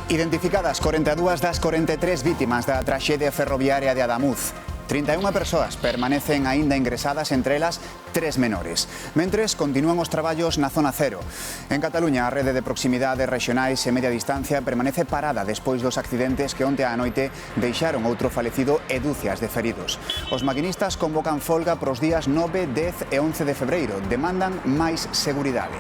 Identificadas 42 das 43 vítimas da traxedia ferroviaria de Adamuz. 31 persoas permanecen aínda ingresadas, entre elas 3 menores. Mentres, continúan os traballos na zona cero. En Cataluña, a rede de proximidades rexionais e media distancia permanece parada despois dos accidentes que onte á noite deixaron outro falecido e dúcias de feridos. Os maquinistas convocan folga para os días 9, 10 e 11 de febreiro. Demandan máis seguridade.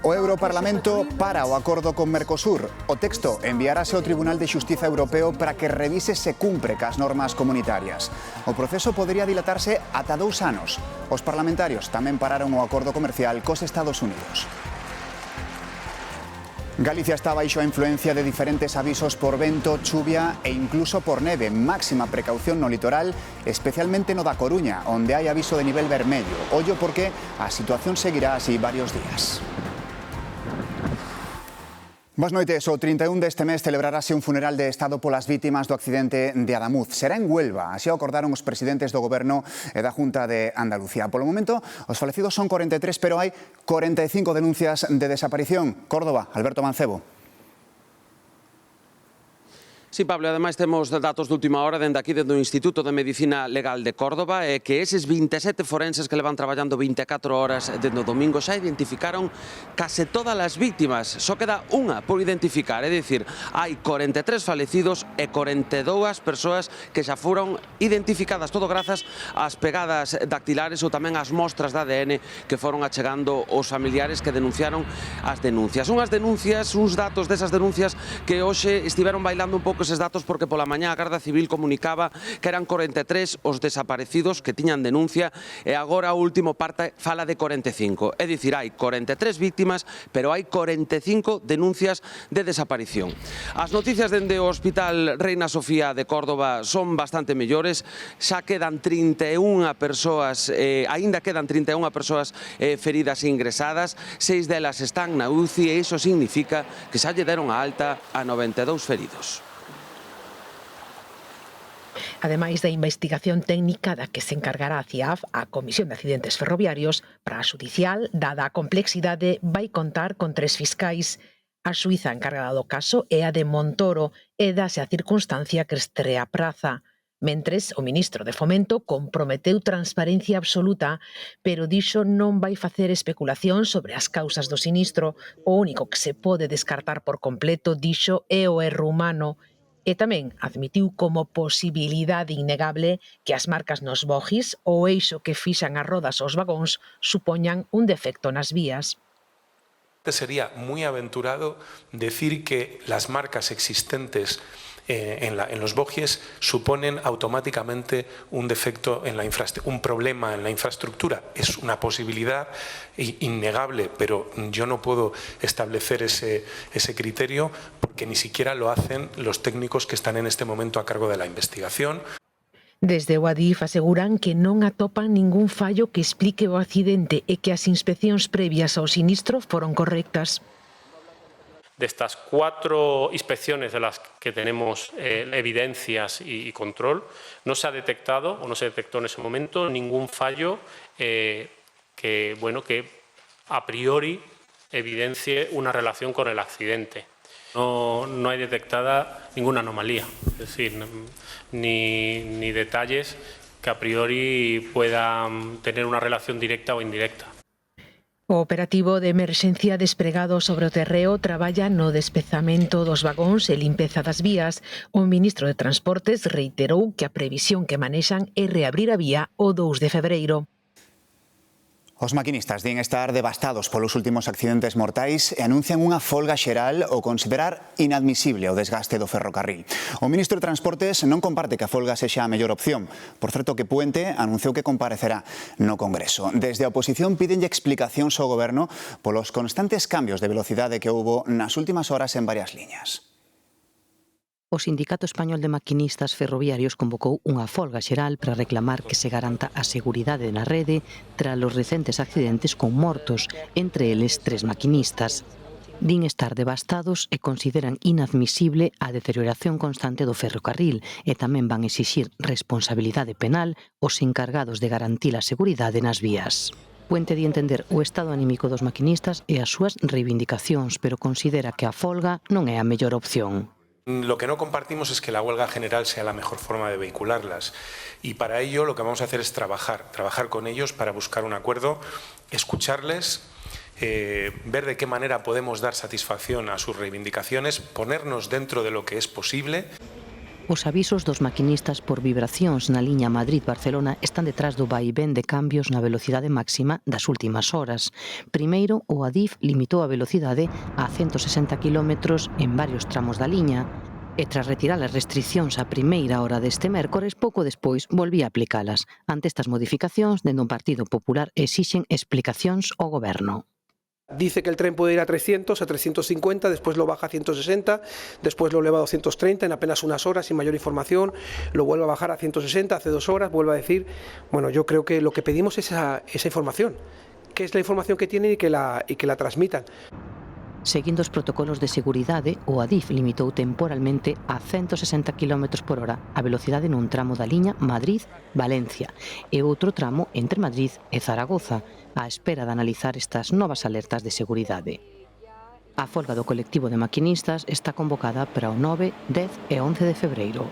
O Europarlamento para o acordo con Mercosur. O texto enviarase ao Tribunal de Xustiza Europeo para que revise se cumpre cas normas comunitarias. O proceso podería dilatarse ata 2 anos. Os parlamentarios tamén pararon o acordo comercial cos Estados Unidos. Galicia está baixo a influencia de diferentes avisos por vento, chuvia e incluso por neve. Máxima precaución no litoral, especialmente no da Coruña, onde hai aviso de nivel vermello. Ollo porque a situación seguirá así varios días. Boas noites. O 31 deste mes celebrarase un funeral de Estado polas vítimas do accidente de Adamuz. Será en Huelva, así o acordaron os presidentes do Goberno e da Junta de Andalucía. Polo momento, os falecidos son 43, pero hai 45 denuncias de desaparición. Córdoba, Alberto Mancebo. Sí, Pablo, ademais temos datos de última hora dende aquí, dende o Instituto de Medicina Legal de Córdoba, que eses 27 forenses que levan traballando 24 horas dende o domingo xa identificaron case todas as vítimas. Só queda unha por identificar, é dicir, hai 43 falecidos e 42 persoas que xa foron identificadas, todo grazas ás pegadas dactilares ou tamén ás mostras de ADN que foron achegando os familiares que denunciaron as denuncias. Unhas denuncias, uns datos desas denuncias que hoxe estiveron bailando un pouco eses datos porque pola mañá a Garda Civil comunicaba que eran 43 os desaparecidos que tiñan denuncia e agora o último parte fala de 45. É dicir, hai 43 vítimas, pero hai 45 denuncias de desaparición. As noticias dende o Hospital Reina Sofía de Córdoba son bastante mellores, xa quedan 31 persoas, aínda quedan 31 persoas feridas e ingresadas, 6 delas están na UCI e iso significa que xa lle deron a alta a 92 feridos. Ademais da investigación técnica da que se encargará a CIAF, a Comisión de Accidentes Ferroviarios, para a xudicial, dada a complexidade, vai contar con 3 fiscais. A xuíza encargada do caso é a de Montoro e dase a circunstancia que estrea praza. Mentres, o ministro de Fomento comprometeu transparencia absoluta, pero dixo non vai facer especulación sobre as causas do sinistro. O único que se pode descartar por completo, dixo, é o erro humano. E tamén admitiu como posibilidade innegable que as marcas nos bogies ou o eixo que fixan as rodas aos vagóns supoñan un defecto nas vías. Sería muy aventurado decir que las marcas existentes en los bogies suponen automáticamente un defecto en un problema en la infraestructura. Es una posibilidad innegable, pero yo no puedo establecer ese criterio porque ni siquiera lo hacen los técnicos que están en este momento a cargo de la investigación. Desde o Adif aseguran que non atopan ningún fallo que explique o accidente e que as inspeccións previas ao sinistro foron correctas. De estas 4 inspecciones de las que tenemos evidencias y control, no se ha detectado o no se detectó en ese momento ningún fallo que a priori evidencie una relación con el accidente. No hay detectada ninguna anomalía, es decir, ni detalles que a priori puedan tener una relación directa o indirecta. O operativo de emerxencia despregado sobre o terreo traballa no despezamento dos vagóns e limpeza das vías. O ministro de Transportes reiterou que a previsión que manexan é reabrir a vía o 2 de febreiro. Os maquinistas din estar devastados polos últimos accidentes mortais e anuncian unha folga xeral ao considerar inadmisible o desgaste do ferrocarril. O ministro de Transportes non comparte que a folga sexa a mellor opción. Por certo que Puente anunciou que comparecerá no Congreso. Desde a oposición pídenlle explicacións ao Goberno polos constantes cambios de velocidade que houbo nas últimas horas en varias liñas. O Sindicato Español de Maquinistas Ferroviarios convocou unha folga xeral para reclamar que se garanta a seguridade na rede tras os recentes accidentes con mortos, entre eles 3 maquinistas. Din estar devastados e consideran inadmisible a deterioración constante do ferrocarril e tamén van exixir responsabilidade penal aos encargados de garantir a seguridade nas vías. Puente di entender o estado anímico dos maquinistas e as súas reivindicacións, pero considera que a folga non é a mellor opción. Lo que no compartimos es que la huelga general sea la mejor forma de vehicularlas y para ello lo que vamos a hacer es trabajar con ellos para buscar un acuerdo, escucharles, ver de qué manera podemos dar satisfacción a sus reivindicaciones, ponernos dentro de lo que es posible. Os avisos dos maquinistas por vibracións na liña Madrid-Barcelona están detrás do vaivén de cambios na velocidade máxima das últimas horas. Primeiro, o Adif limitou a velocidade a 160 km en varios tramos da liña, e tras retirar as restriccións a primeira hora deste mércores, pouco despois volvía a aplicalas. Ante estas modificacións, dende o Partido Popular exixen explicacións ao Goberno. Dice que el tren puede ir a 300, a 350, después lo baja a 160, después lo eleva a 230 en apenas unas horas sin mayor información, lo vuelve a bajar a 160 hace 2 horas, vuelve a decir, bueno, yo creo que lo que pedimos es esa información, que es la información que tienen y que la transmitan. Seguindo os protocolos de seguridade, o Adif limitou temporalmente a 160 km por hora a velocidade nun tramo da liña Madrid-Valencia e outro tramo entre Madrid e Zaragoza, á espera de analizar estas novas alertas de seguridade. A folga do colectivo de maquinistas está convocada para o 9, 10 e 11 de febreiro.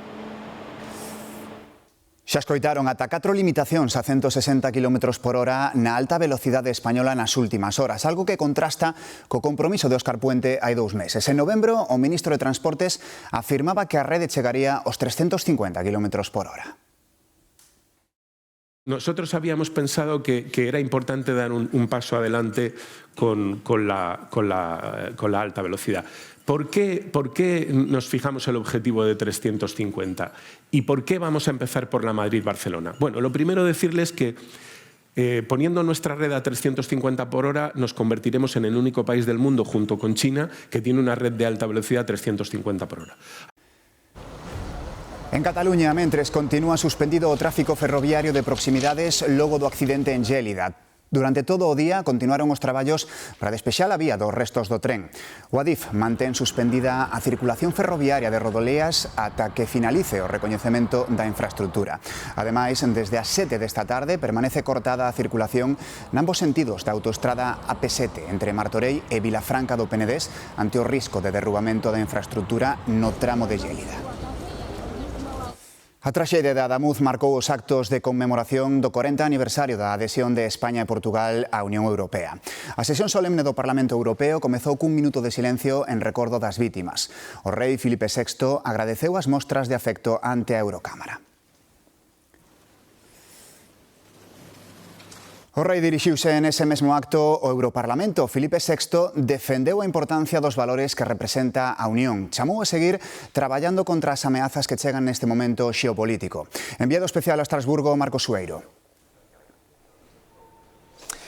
Xa escoitaron ata 4 limitacións a 160 km por hora na alta velocidade española nas últimas horas, algo que contrasta co compromiso de Óscar Puente hai 2 meses. En novembro, o ministro de Transportes afirmaba que a rede chegaría aos 350 km por hora. Nosotros habíamos pensado que era importante dar un paso adelante con la alta velocidad. ¿Por qué nos fijamos el objetivo de 350? ¿Y por qué vamos a empezar por la Madrid-Barcelona? Bueno, lo primero decirles que poniendo nuestra red a 350 por hora nos convertiremos en el único país del mundo, junto con China, que tiene una red de alta velocidad a 350 por hora. En Cataluña, mentres continúa suspendido o tráfico ferroviario de proximidades logo do accidente en Gélida. Durante todo o día continuaron os traballos para despexar a vía dos restos do tren. O Adif mantén suspendida a circulación ferroviaria de Rodoleas ata que finalice o recoñecemento da infraestructura. Ademais, desde as 7 desta tarde permanece cortada a circulación nambos sentidos da autoestrada AP7 entre Martorell e Vilafranca do Penedés ante o risco de derrubamento da infraestructura no tramo de Gélida. A traxedia de Adamuz marcou os actos de conmemoración do 40 aniversario da adhesión de España e Portugal á Unión Europea. A sesión solemne do Parlamento Europeo comezou cun minuto de silencio en recordo das vítimas. O rei Filipe VI agradeceu as mostras de afecto ante a Eurocámara. O rei dirixiuse nese mesmo acto ao Europarlamento. Filipe VI defendeu a importancia dos valores que representa a Unión. Chamou a seguir traballando contra as ameazas que chegan neste momento xeopolítico. Enviado especial a Estrasburgo, Marcos Sueiro.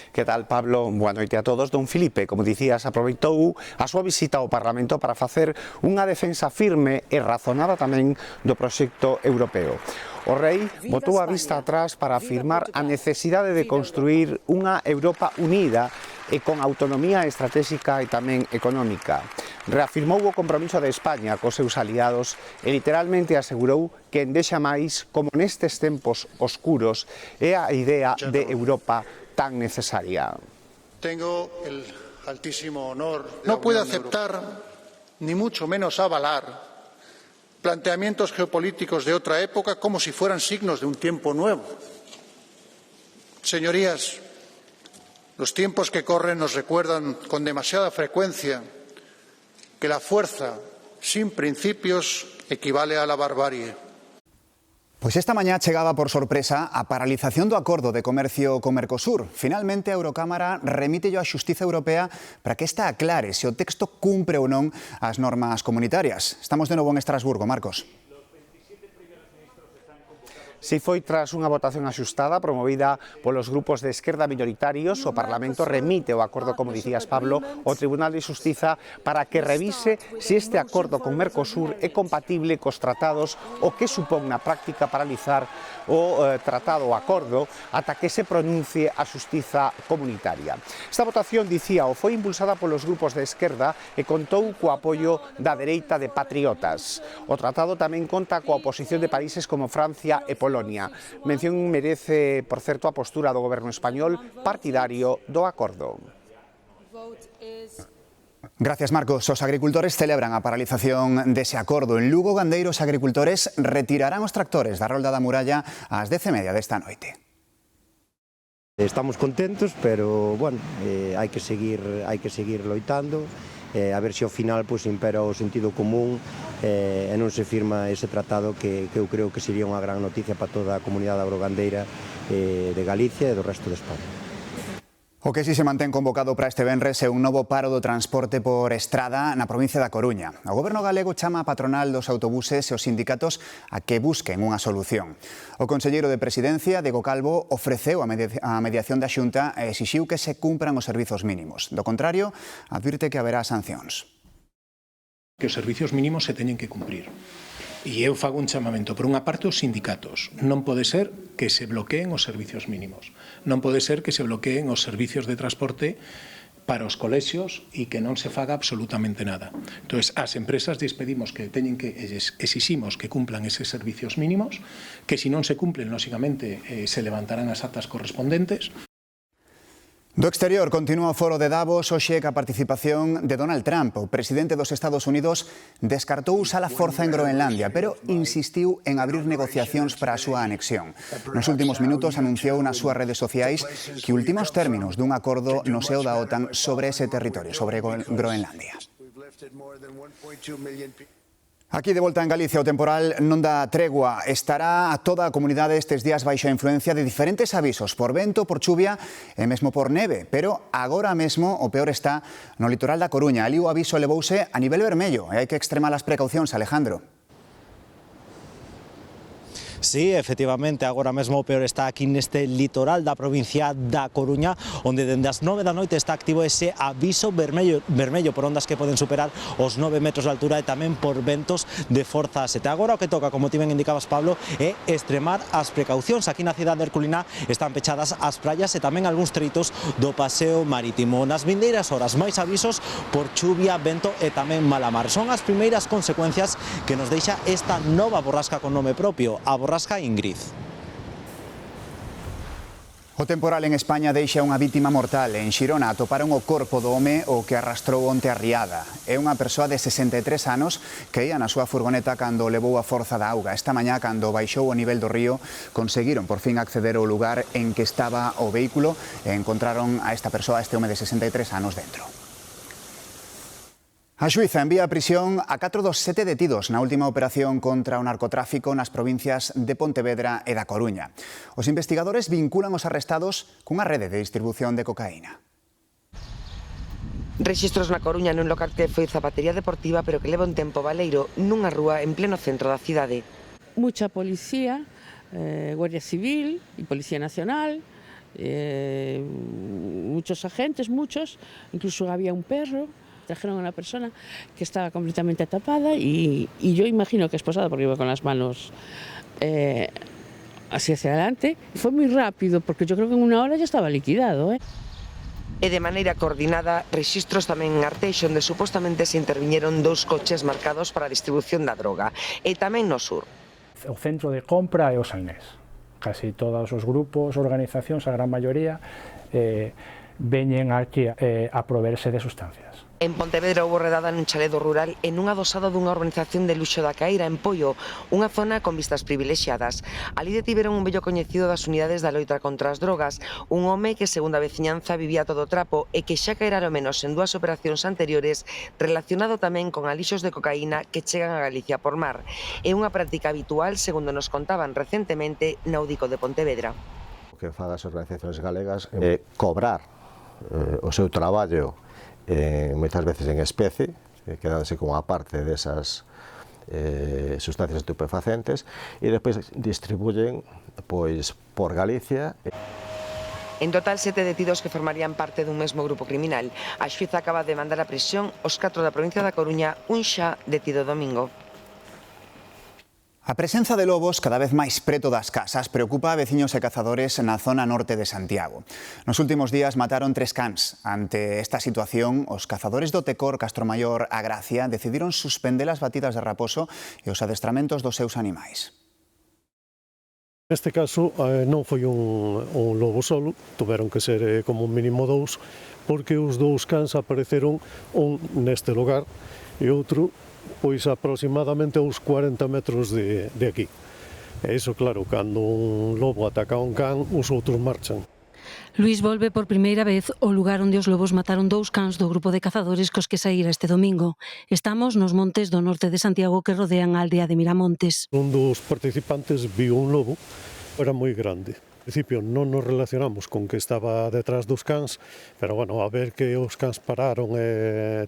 Que tal, Pablo? Boa noite a todos. Don Filipe, como dicías, aproveitou a súa visita ao Parlamento para facer unha defensa firme e razonada tamén do proxecto europeo. O rei botou a vista atrás para afirmar a necesidade de construir unha Europa unida e con autonomía estratégica e tamén económica. Reafirmou o compromiso de España cos seus aliados e literalmente asegurou que endexa máis como nestes tempos oscuros é a idea de Europa tan necesaria. Tengo el altísimo honor. No puedo aceptar, ni mucho menos avalar, planteamientos geopolíticos de otra época como si fueran signos de un tiempo nuevo. Señorías, los tiempos que corren nos recuerdan con demasiada frecuencia que la fuerza sin principios equivale a la barbarie. Pois esta mañá chegaba por sorpresa a paralización do acordo de comercio co Mercosur. Finalmente, a Eurocámara remítelle á Xustiza Europea para que esta aclare se o texto cumpre ou non as normas comunitarias. Estamos de novo en Estrasburgo, Marcos. Si foi tras unha votación axustada promovida polos grupos de esquerda minoritarios, o Parlamento remite o acordo, como dicías, Pablo, ao Tribunal de Xustiza para que revise se este acordo con Mercosur é compatible cos tratados o que supón na práctica paralizar o tratado o acordo ata que se pronuncie a Xustiza Comunitaria. Esta votación, dicía, foi impulsada polos grupos de esquerda e contou co apoio da dereita de patriotas. O tratado tamén conta coa oposición de países como Francia e Polonia. Polonia. Mención merece, por certo, a postura do goberno español partidario do acordo. Gracias, Marcos. Os agricultores celebran a paralización dese acordo. En Lugo, gandeiros e agricultores retirarán os tractores da rolda da muralla ás 10:30 desta noite. Estamos contentos, pero, bueno, hai que seguir loitando, a ver se ao final impera o sentido común e non se firma ese tratado que eu creo que sería unha gran noticia para toda a comunidade agrogandeira de Galicia e do resto de España. O que si se mantén convocado para este venres é un novo paro do transporte por estrada na provincia da Coruña. O goberno galego chama a patronal dos autobuses e os sindicatos a que busquen unha solución. O conselleiro de Presidencia, Diego Calvo, ofreceu a mediación da Xunta e exixiu que se cumpran os servizos mínimos. Do contrario, advirte que haberá sancións. Que os servizos mínimos se teñen que cumprir. E eu fago un chamamento, por unha parte, os sindicatos. Non pode ser que se bloqueen os servizos mínimos. Non pode ser que se bloqueen os servicios de transporte para os colexios e que non se faga absolutamente nada. Entón, as empresas despedimos que exiximos que cumplan eses servicios mínimos, que se non se cumplen, lóxicamente, se levantarán as actas correspondentes. Do exterior, continúa o foro de Davos hoxe ca participación de Donald Trump. O presidente dos Estados Unidos descartou usar a forza en Groenlandia, pero insistiu en abrir negociacións para a súa anexión. Nos últimos minutos anunciou nas súas redes sociais que ultima os términos dun acordo no seo da OTAN sobre ese territorio, sobre Groenlandia. Aquí de volta en Galicia, o temporal non dá tregua. Estará a toda a comunidade estes días baixo a influencia de diferentes avisos por vento, por chuvia e mesmo por neve. Pero agora mesmo o peor está no litoral da Coruña. Ali o aviso elevouse a nivel vermello e hai que extremar as precaucións, Alejandro. Sí, efectivamente, agora mesmo o peor está aquí neste litoral da provincia da Coruña, onde dende as 9 da noite está activo ese aviso vermello por ondas que poden superar os 9 metros de altura e tamén por ventos de forza 7. Agora o que toca, como ti ben indicabas, Pablo, é extremar as precaucións. Aquí na cidade de Herculina están pechadas as praias e tamén algúns treitos do paseo marítimo. Nas vindeiras horas, máis avisos por chuvia, vento e tamén malamar. Son as primeiras consecuencias que nos deixa esta nova borrasca con nome propio, a borrasca Ingrid. O temporal en España deixa unha vítima mortal. En Xirona atoparon o corpo do home o que arrastrou onte a riada. É unha persoa de 63 anos que ia na súa furgoneta cando levou a forza da auga. Esta mañá, cando baixou o nivel do río, conseguiron por fin acceder ao lugar en que estaba o vehículo e encontraron a esta persoa, este home de 63 anos, dentro. A xuíza envía a prisión a 4 dos 7 detidos na última operación contra o narcotráfico nas provincias de Pontevedra e da Coruña. Os investigadores vinculan os arrestados cunha rede de distribución de cocaína. Rexistros na Coruña nun local que foi zapatería deportiva pero que leva un tempo baleiro nunha rúa en pleno centro da cidade. Mucha policía, Guardia Civil e Policía Nacional, muchos agentes, incluso había un perro. Trajeron a una persona que estaba completamente tapada y yo imagino que esposada porque iba con las manos así hacia adelante. Fue muy rápido porque yo creo que en una hora ya estaba liquidado. E de maneira coordinada, rexistros tamén en Arteixo, onde supostamente se interviñeron 2 coches marcados para a distribución da droga. E tamén no sur. O centro de compra é o Sainés. Casi todos os grupos, organizacións, a gran maioría, veñen aquí a proverse de sustancias. En Pontevedra houbo redada nun chaledo rural e nunha adosada dunha urbanización de luxo da Caíra, en Poio, unha zona con vistas privilexiadas. Ali detiveron un vello coñecido das unidades da loita contra as drogas, un home que, segundo a veciñanza, vivía todo trapo e que xa caerá ao menos en 2 operacións anteriores relacionado tamén con alixos de cocaína que chegan a Galicia por mar. É unha práctica habitual, segundo nos contaban recentemente, na UDICO de Pontevedra. O que fan as organizacións galegas é cobrar o seu traballo moitas veces en especie, quedándose como a parte desas sustancias estupefacentes e despois distribuyen pois por Galicia. En total, 7 detidos que formarían parte dun mesmo grupo criminal. A xuíza acaba de mandar a prisión os 4 da provincia da Coruña, un xa detido domingo. A presenza de lobos cada vez máis preto das casas preocupa a veciños e cazadores na zona norte de Santiago. Nos últimos días mataron 3 cans. Ante esta situación, os cazadores do Tecor Castromaior a Gracia decidiron suspender as batidas de raposo e os adestramentos dos seus animais. Neste caso non foi un lobo solo, tuveron que ser como mínimo 2, porque os 2 cans apareceron un neste lugar e outro pois aproximadamente aos 40 metros de aquí. E iso, claro, cando un lobo ataca a un can, os outros marchan. Luís volve por primeira vez ao lugar onde os lobos mataron 2 cans do grupo de cazadores cos que saíra este domingo. Estamos nos montes do norte de Santiago que rodean a aldea de Miramontes. Un dos participantes viu un lobo, era moi grande. Al principio non nos relacionamos con que estaba detrás dos cans, pero bueno, a ver que os cans pararon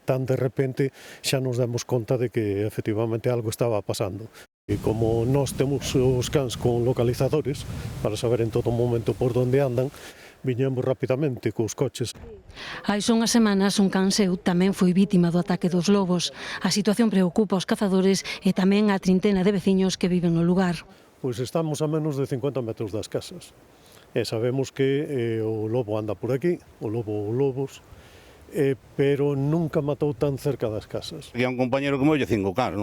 tan de repente xa nos demos conta de que efectivamente algo estaba pasando. E como nós temos os cans con localizadores para saber en todo momento por onde andan, viñemos rapidamente cos coches. Hai son unhas semanas un can seu tamén foi vítima do ataque dos lobos. A situación preocupa aos cazadores e tamén a trintena de veciños que viven no lugar. Pois estamos a menos de 50 metros das casas. E sabemos que o lobo anda por aquí, o lobo ou lobos, pero nunca matou tan cerca das casas. E un compañero que molle 5 cans,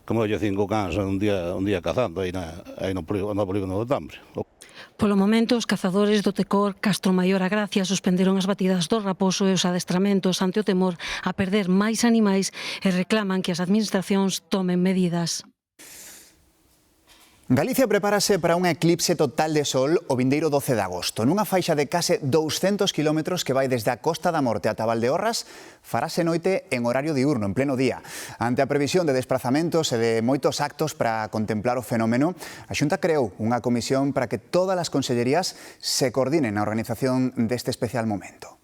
como molle 5 cans un día cazando aí no polígono do Tambre. Polo momento, os cazadores do Tecor Castro Maior a Gracia suspenderon as batidas do raposo e os adestramentos ante o temor a perder máis animais e reclaman que as administracións tomen medidas. Galicia prepárase para un eclipse total de sol o vindeiro 12 de agosto. Nunha faixa de case 200 kilómetros que vai desde a Costa da Morte ata Valdeorras, farase noite en horario diurno, en pleno día. Ante a previsión de desplazamentos e de moitos actos para contemplar o fenómeno, a Xunta creou unha comisión para que todas as consellerías se coordinen na organización deste especial momento.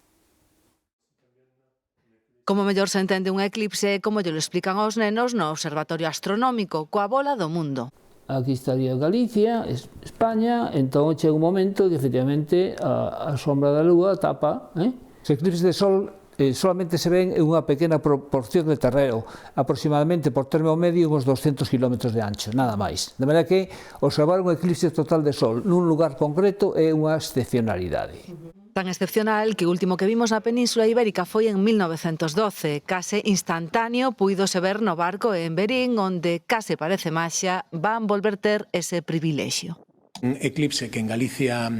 Como mellor se entende un eclipse, como lle lo explican aos nenos no Observatorio Astronómico, coa bola do mundo. Aquí estaría Galicia, España, entón chega un momento que efectivamente a sombra da lúa tapa. Os eclipses de sol solamente se ven en unha pequena proporción de terreo, aproximadamente por termo medio uns 200 km de ancho, nada máis. De maneira que observar un eclipse total de sol nun lugar concreto é unha excepcionalidade. Tan excepcional que o último que vimos na Península Ibérica foi en 1912. Case instantáneo puídose ver no barco en Berín, onde case parece maxia, van volver ter ese privilexio. Un eclipse que en Galicia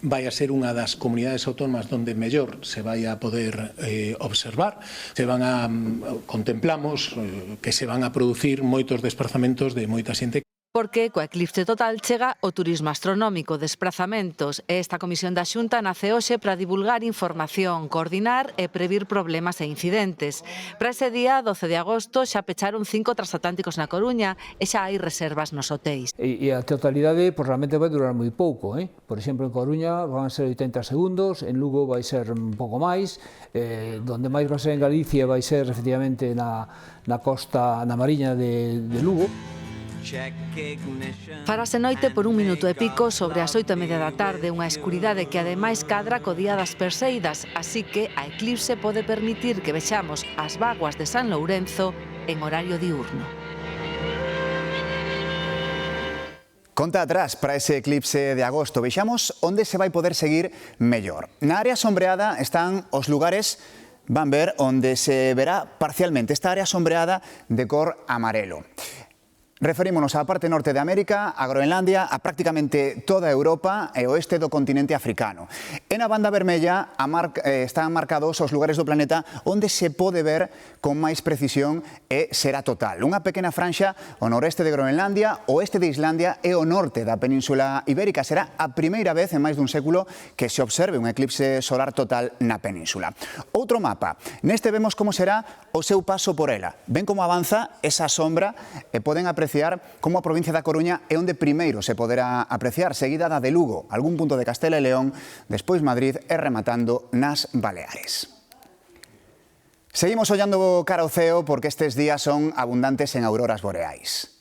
vai a ser unha das comunidades autónomas onde mellor se vai a poder observar. Contemplamos que se van a producir moitos desplazamentos de moita xente. Porque coa eclipse total chega o turismo astronómico, desprazamentos, e esta comisión da Xunta nace hoxe para divulgar información, coordinar e previr problemas e incidentes. Para ese día, 12 de agosto, xa pecharon 5 transatlánticos na Coruña e xa hai reservas nos hotéis. E a totalidade realmente vai durar moi pouco. Por exemplo, en Coruña van a ser 80 segundos, en Lugo vai ser un pouco máis, donde máis vai ser en Galicia vai ser efectivamente na costa, na mariña de Lugo. Farase noite por 1 minuto e pico sobre as 8:30 da tarde, unha escuridade que ademais cadra co día das Perseidas, así que a eclipse pode permitir que vexamos as vaguas de San Lourenzo en horario diurno. Conta atrás para ese eclipse de agosto. Vexamos onde se vai poder seguir mellor. Na área sombreada están os lugares, van ver, onde se verá parcialmente esta área sombreada de cor amarelo. Referímonos á parte norte de América, a Groenlandia, a prácticamente toda Europa e oeste do continente africano. E na banda vermella están marcados os lugares do planeta onde se pode ver con máis precisión e será total. Unha pequena franxa ao noreste de Groenlandia, oeste de Islandia e o norte da Península Ibérica. Será a primeira vez en máis dun século que se observe un eclipse solar total na península. Outro mapa. Neste vemos como será o seu paso por ela. Ven como avanza esa sombra e poden apreciar como a provincia da Coruña é onde primeiro se poderá apreciar, seguida da de Lugo, algún punto de Castela e León, despois Madrid e rematando nas Baleares. Seguimos ollando cara ao ceo porque estes días son abundantes en auroras boreais.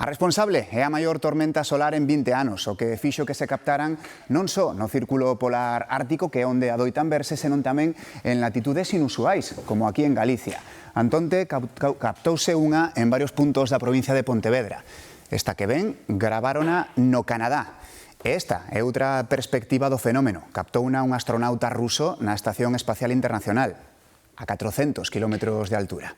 A responsable é a maior tormenta solar en 20 anos, o que fixo que se captaran non só no Círculo Polar Ártico, que é onde adoitan verse, senón tamén en latitudes inusuais, como aquí en Galicia. Antonte captouse unha en varios puntos da provincia de Pontevedra. Esta que ven, graváronha no Canadá. E esta é outra perspectiva do fenómeno. Captouna un astronauta ruso na Estación Espacial Internacional, a 400 kilómetros de altura.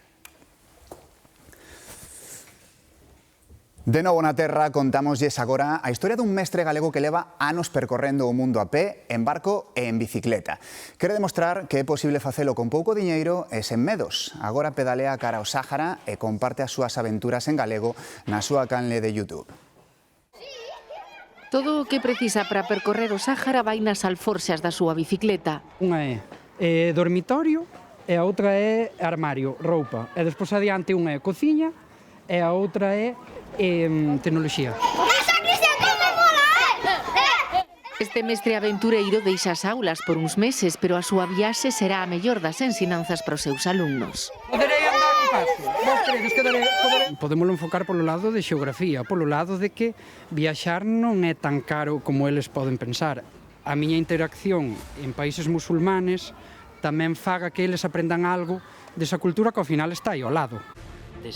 De novo na terra, contámoslles agora a historia dun mestre galego que leva anos percorrendo o mundo a pé, en barco e en bicicleta. Quere demostrar que é posible facelo con pouco diñeiro e sen medos. Agora pedalea cara ao Sáhara e comparte as súas aventuras en galego na súa canle de YouTube. Todo o que precisa para percorrer o Sáhara vai nas alforxas da súa bicicleta. Unha é dormitorio e a outra é armario, roupa. E despois adiante unha é cociña e a outra é tecnoloxía. Este mestre aventureiro deixa as aulas por uns meses, pero a súa viaxe será a mellor das ensinanzas para os seus alumnos. Poderei andar un paso? Vos credes que podémoslo enfocar polo lado de xeografía, polo lado de que viaxar non é tan caro como eles poden pensar. A miña interacción en países musulmanes tamén faga que eles aprendan algo desa cultura que ao final está aí ao lado.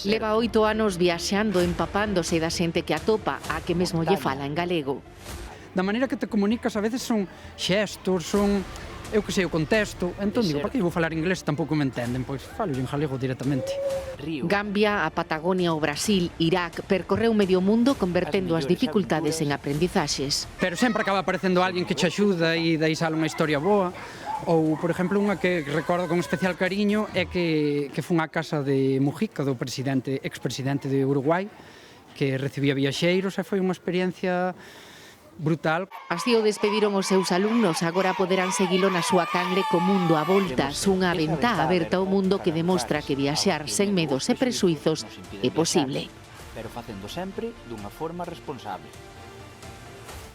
Leva 8 anos viaxando, empapándose da xente que atopa, a que mesmo lle fala en galego. Da maneira que te comunicas a veces son xestos, son, eu que sei, o contexto. Entón digo, para que vou falar inglés tampouco me entenden? Pois falo en galego directamente. Gambia, a Patagonia, o Brasil, Irak, percorreu medio mundo convertendo as dificultades en aprendizaxes. Pero sempre acaba aparecendo alguén que che axuda e dai sale unha historia boa. Ou, por exemplo, unha que recordo con especial cariño é que fun á casa de Mujica, do expresidente de Uruguai, que recibía viaxeiros e foi unha experiencia brutal. Así o despediron os seus alumnos, agora poderán seguilo na súa canle co mundo a voltas, unha ventá aberta ao mundo que demostra que viaxar sen medos e presuizos é posible. Pero facendo sempre dunha forma responsable.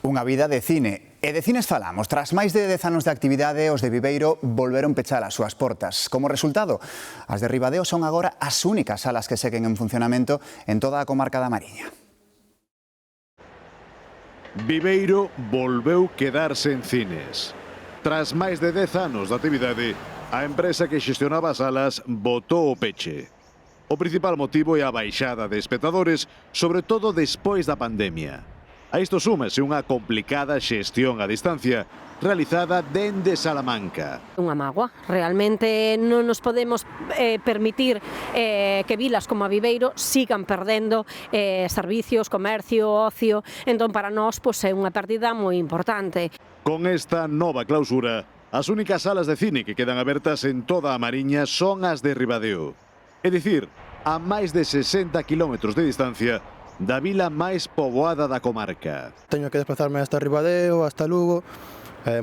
Unha vida de cine. E de cines falamos. Tras máis de 10 anos de actividade, os de Viveiro volveron pechar as súas portas. Como resultado, as de Ribadeo son agora as únicas salas que seguen en funcionamento en toda a comarca da Mariña. Viveiro volveu quedarse en cines. Tras máis de 10 anos de actividade, a empresa que xestionaba as salas botou o peche. O principal motivo é a baixada de espectadores, sobre todo despois da pandemia. A isto súmase unha complicada xestión a distancia realizada dende Salamanca. Unha mágoa. Realmente non nos podemos permitir que vilas como a Viveiro sigan perdendo servicios, comercio, ocio. Entón, para nós, é unha pérdida moi importante. Con esta nova clausura, as únicas salas de cine que quedan abertas en toda a Mariña son as de Ribadeo. É dicir, a máis de 60 kilómetros de distancia da vila máis poboada da comarca. Teño que desplazarme hasta Ribadeo, hasta Lugo,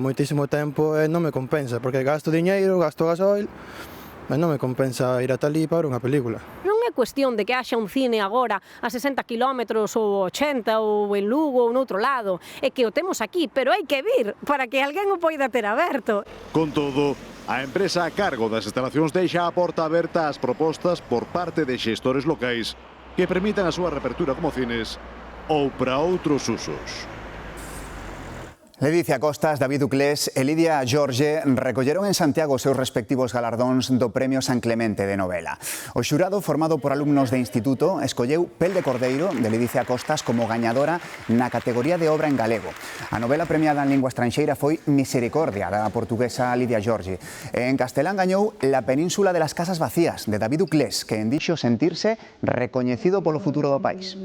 moitísimo tempo e non me compensa, porque gasto diñeiro, gasto gasoil, e non me compensa ir ata ali para unha película. Non é cuestión de que haxa un cine agora a 60 kilómetros ou 80 ou en Lugo ou noutro lado, é que o temos aquí, pero hai que vir para que alguén o poida ter aberto. Con todo, a empresa a cargo das instalacións deixa a porta aberta ás propostas por parte de xestores locais que permitan a súa reapertura como cines ou para outros usos. Ledicia Costas, David Uclés e Lidia Jorge recolleron en Santiago os seus respectivos galardóns do Premio San Clemente de novela. O xurado, formado por alumnos de instituto, escolleu Pel de Cordeiro, de Ledicia Costas, como gañadora na categoría de obra en galego. A novela premiada en lingua estranxeira foi Misericordia, da portuguesa Lidia Jorge. E en castelán gañou La península de las casas vacías, de David Uclés, que endixo sentirse recoñecido polo futuro do país.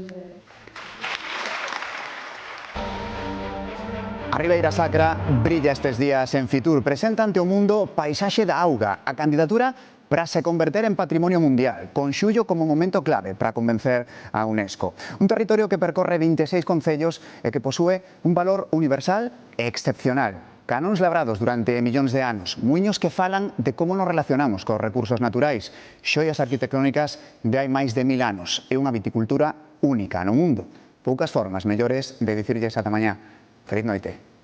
A Ribeira Sacra brilla estes días en Fitur. Presenta ante o mundo Paisaxe da Auga, a candidatura para se converter en patrimonio mundial, con Xullo como momento clave para convencer a UNESCO. Un territorio que percorre 26 concellos e que posúe un valor universal e excepcional. Canóns labrados durante millóns de anos, muiños que falan de como nos relacionamos cos recursos naturais, xoias arquitectónicas de hai máis de 1000 anos e unha viticultura única no mundo. Poucas formas mellores de dicirlles ata mañá. Feliz noite.